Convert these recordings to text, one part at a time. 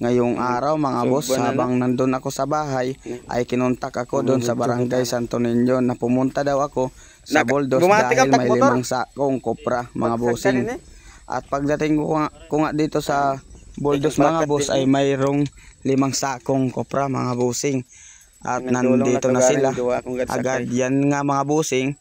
ngayong araw mga boss, habang nandun ako sa bahay ay kinontak ako doon sa barangay Santo Niño na pumunta daw ako sa Boldos dahil may 5 sakong kopra mga bossing. At pagdating ko nga dito sa Boldos mga boss ay mayroong 5 sakong kopra mga bossing. At nandito na sila agad. Yan nga mga bossing,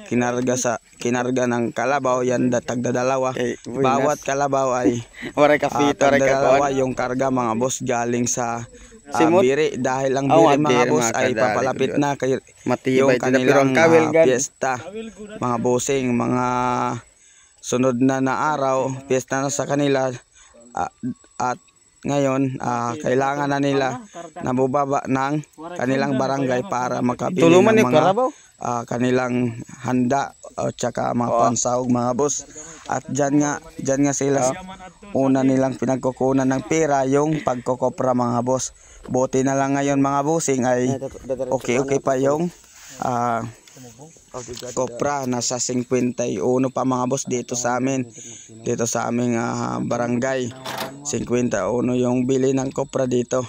kinarga ng kalabaw. Yan tagdadalawa. Bawat kalabaw ay tagdadalawa yung karga mga boss galing sa biri. Dahil ang biri mga boss ay papalapit na kay yung kanilang piyesta mga bossing. Mga sunod na araw piyesta na sa kanila. At ngayon, kailangan na nila nabubaba ng kanilang barangay para makabili ng mga kanilang handa at saka mga pansahog mga boss. At dyan nga sila una nilang pinagkukunan ng pera yung pagkokopra mga boss. Buti na lang ngayon mga bossing ay okay pa yung kopra. Nasa 51 pa mga boss dito sa amin, dito sa aming barangay. 51 yung bili ng kopra dito,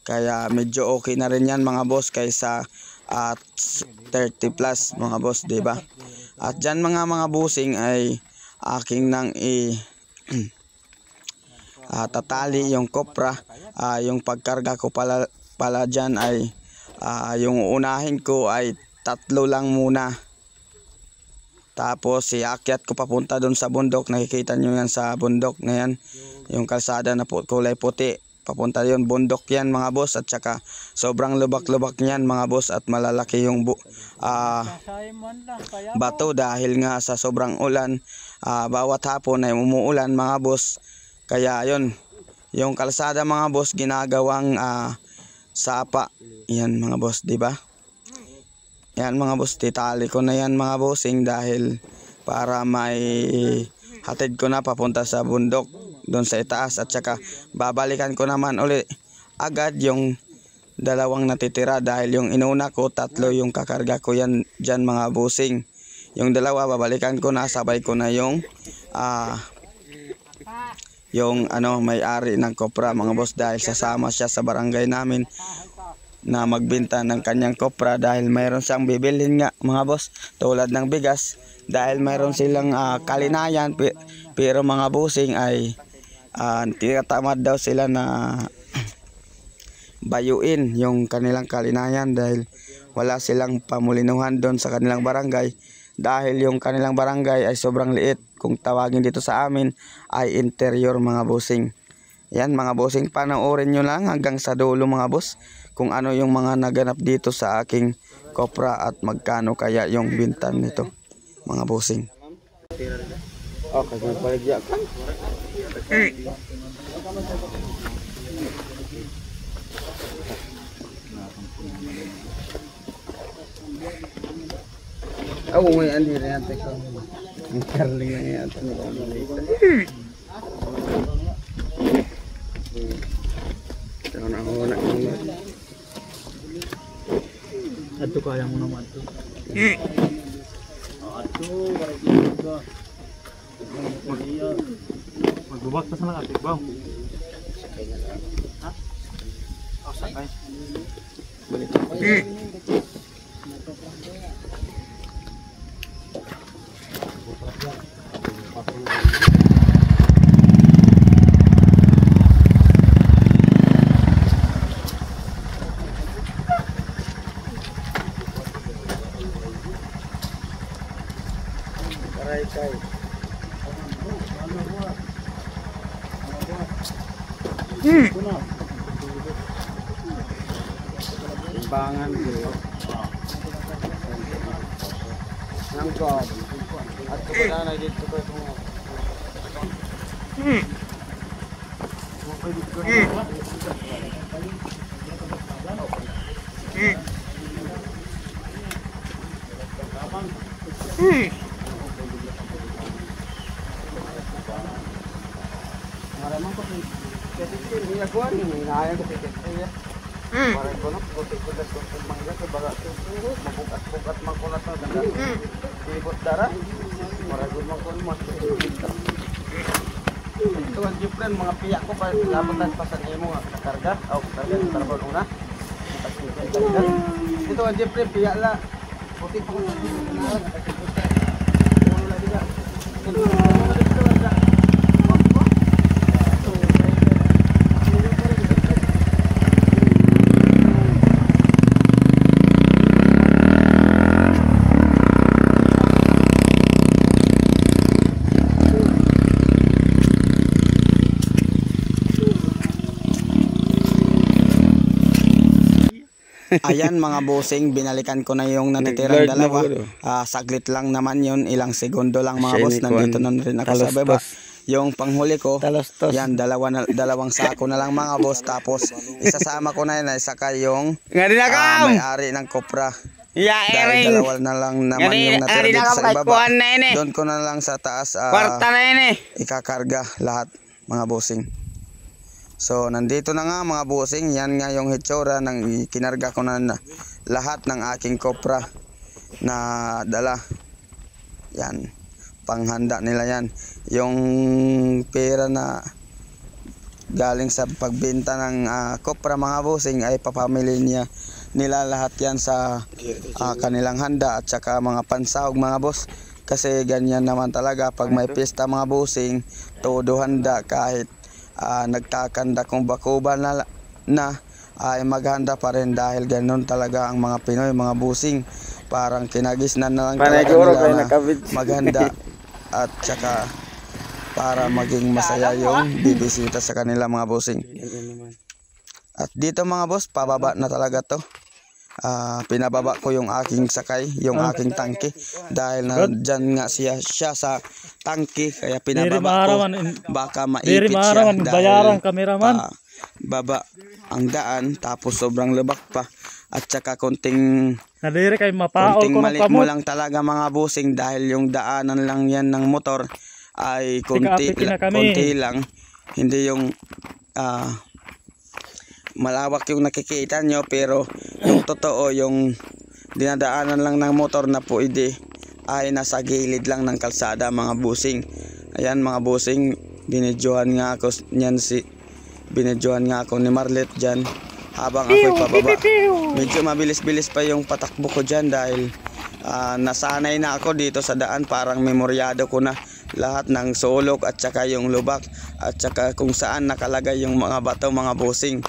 kaya medyo okay na rin yan mga boss kaysa 30 plus mga boss, diba? At dyan mga bossing ay aking nang tatali yung kopra. Yung pagkarga ko pala dyan ay yung unahin ko ay 3 lang muna. Tapos iakyat ko papunta doon sa bundok. Nakikita nyo yan sa bundok na yan, yung kalsada na kulay puti. Papunta yun, bundok yan mga boss. At saka sobrang lubak-lubak yan mga boss. At malalaki yung bato dahil nga sa sobrang ulan. Bawat hapon ay umuulan mga boss. Kaya yun, yung kalsada mga boss ginagawang sapa. Yan mga boss, diba? Yan mga boss, titali ko na yan mga bossing dahil para may hatid ko na papunta sa bundok doon sa itaas. At saka babalikan ko naman uli agad yung 2 natitira dahil yung inuna ko 3 yung kakarga ko yan dyan mga bossing. Yung 2 babalikan ko na, sabay ko na yung may-ari ng kopra mga boss dahil sasama siya sa barangay namin na magbenta ng kanyang kopra dahil mayroon siyang bibilhin nga mga boss tulad ng bigas dahil mayroon silang kalinayan. Pero mga bossing ay tinatamad daw sila na bayuin yung kanilang kalinayan dahil wala silang pamulinuhan doon sa kanilang barangay dahil yung kanilang barangay ay sobrang liit. Kung tawagin dito sa amin ay interior mga bossing. Yan mga bossing, panoorin nyo lang hanggang sa dulo mga boss kung ano yung mga naganap dito sa aking kopra at magkano kaya yung bintan nito mga bossing. Okay, magpaligya ka. May andi na yan teko. Ang karling na yan. Ato kaya mo naman ito. Ato, magbubak pa sa mga atik ba? Ha? O, sakay. Kay. Timbangan dito. Nangkop. At kemudian na dito ko ito. Maraming ko kasi niya ko ni naya ko kaya. Para ko no ko ko mangga ko baga ko mabukat makulat na daga. Ibot dara. Para ko man ko mas. Ito ang different mga piya ko pa labutan pa sa imo nga karga o karga sa trabaho una. Ito ang different piya la. Puti pa ko sa kinalan nakakita. Wala diga. Ayan mga bossing, binalikan ko na yung natitirang dalawa. Saglit lang naman yun, ilang segundo lang mga boss. Nandito na rin ako sa baba. Yung panghuli ko, yan, dalawang sako na lang mga boss. Tapos isasama ko na yun, saka yung may-ari ng kopra. Dahil dalawa na lang naman yung natira dito sa ibaba. Doon ko na lang sa taas ikakarga lahat mga bossing. So nandito na nga mga bossing, yan nga yung hitsura ng kinarga ko na lahat ng aking kopra na dala. Yan, panghanda nila yan. Yung pera na galing sa pagbenta ng kopra mga bossing ay papamili nila lahat yan sa kanilang handa at saka mga pansahog mga boss. Kasi ganyan naman talaga pag may pista mga bossing, todo handa kahit nagkakanda kung bakuba na ay maghanda pa rin dahil ganun talaga ang mga Pinoy mga bossing. Parang kinagisnan na lang talaga nila na maghanda at saka para maging masaya yung bibisita sa kanila mga bossing. At dito mga boss, pababa na talaga to. Pinababa ko yung aking sakay, yung aking tangke dahil na dyan nga siya sa tangke, kaya pinababa ko baka maipit siya dahil baba ang daan tapos sobrang lubak pa at saka konting maliit mo lang talaga mga bossing dahil yung daanan lang yan ng motor ay konti lang, hindi yung malawak yung nakikita nyo, pero yung totoo yung dinadaanan lang ng motor na pwede ay nasa gilid lang ng kalsada mga bossing. Ayan mga bossing, binidyohan nga ako ni Marlet dyan habang ako'y pababa. Medyo mabilis-bilis pa yung patakbo ko dyan dahil nasanay na ako dito sa daan. Parang memoryado ko na lahat ng sulok at saka yung lubak at saka kung saan nakalagay yung mga bato mga bossing.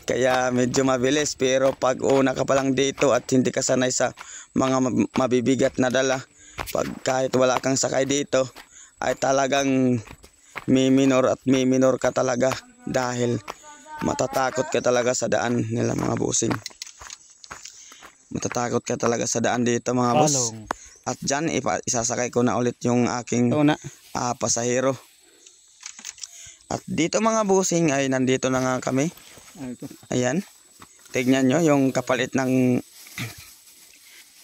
Kaya medyo mabilis, pero pag una ka pa lang dito at hindi ka sanay sa mga mabibigat na dala, pag kahit wala kang sakay dito ay talagang miminor ka talaga dahil matatakot ka talaga sa daan nila mga bossing. Matatakot ka talaga sa daan dito mga boss. At dyan isasakay ko na ulit yung aking pasahero. At dito mga bossing ay nandito na nga kami. Ayan. Tignan nyo yung kapalit ng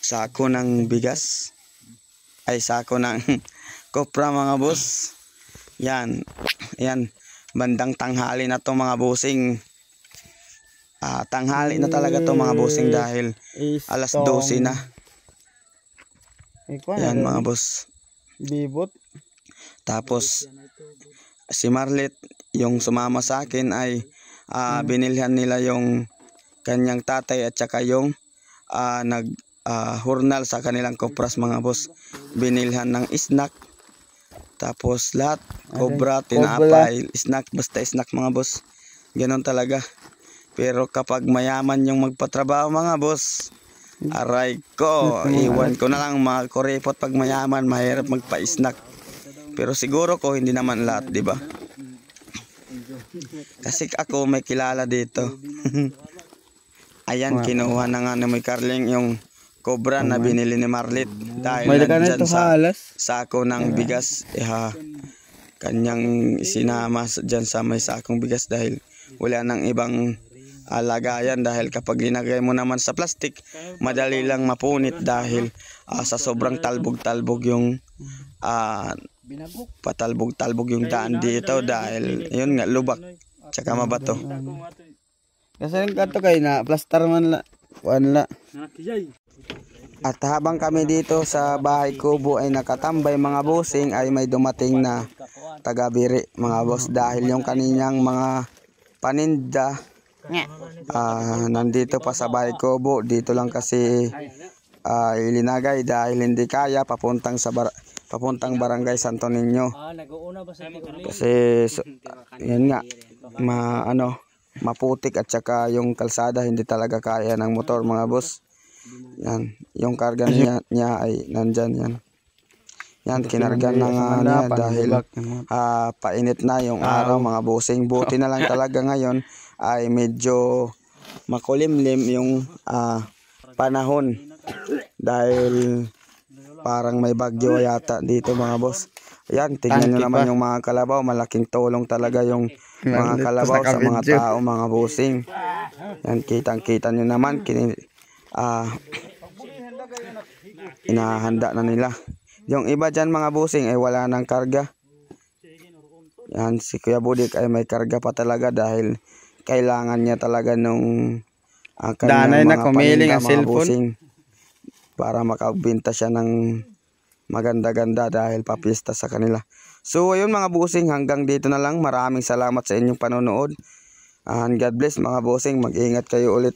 sako ng bigas. Ay sako ng kopra mga boss. Yan. Ayan. Bandang tanghali na to mga bossing. Tanghali na talaga to mga bossing dahil alas 12 na. Ayan mga boss. Bibot. Tapos si Marlet, yung sumama sa akin ay binilhan nila yung kanyang tatay at saka yung hurnal sa kanilang kopras mga boss. Binilhan ng snack. Tapos lahat, cobra, tinapay, snack, basta snack mga boss. Ganon talaga. Pero kapag mayaman yung magpatrabaho mga boss, aray ko, iwan ko na lang mga kuripot pag mayaman, mahirap magpa-snack. Pero siguro ko hindi naman lahat, di ba? Kasi ako may kilala dito. Ayan, kinuha na nga ni May Carling yung cobra na binili ni Marlet dahil nandyan sa sako ng bigas. Kanyang sinama dyan sa may sakong bigas dahil wala nang ibang lagayan, dahil kapag linagay mo naman sa plastic, madali lang mapunit dahil sa sobrang talbog-talbog yung patalbog-talbog yung daan dito dahil yun nga, lubak tsaka mabato. Kasi kato kay na plaster man la wala. At habang kami dito sa bahay kubo ay nakatambay mga bossing, ay may dumating na taga-biri mga boss, dahil yung kaninyang mga paninda nandito pa sa bahay kubo. Dito lang kasi ilinagay dahil hindi kaya papuntang barangay Santo Niño. Kasi yan nga, maputik at saka yung kalsada hindi talaga kaya ng motor mga boss. Yan, yung karga niya ay nandyan yan. Yan, kinarga na nga niya dahil painit na yung araw mga bossing. Buti na lang talaga ngayon ay medyo makulimlim yung panahon dahil parang may bagyo yata dito mga boss. Yan, tignan nyo naman yung mga kalabaw. Malaking tulong talaga yung mga kalabaw sa mga tao mga bossing. Yan, kitang-kita nyo naman. Inahanda na nila. Yung iba dyan mga bossing ay wala ng karga. Yan, si Kuya Budik ay may karga pa talaga dahil kailangan niya talaga nung danay na mga kumiling paninda, ang mga cellphone bossing, para makagbenta siya ng maganda-ganda dahil papista sa kanila. So ayun mga bossing, hanggang dito na lang. Maraming salamat sa inyong panonood. And God bless mga bossing. Mag-ingat kayo ulit.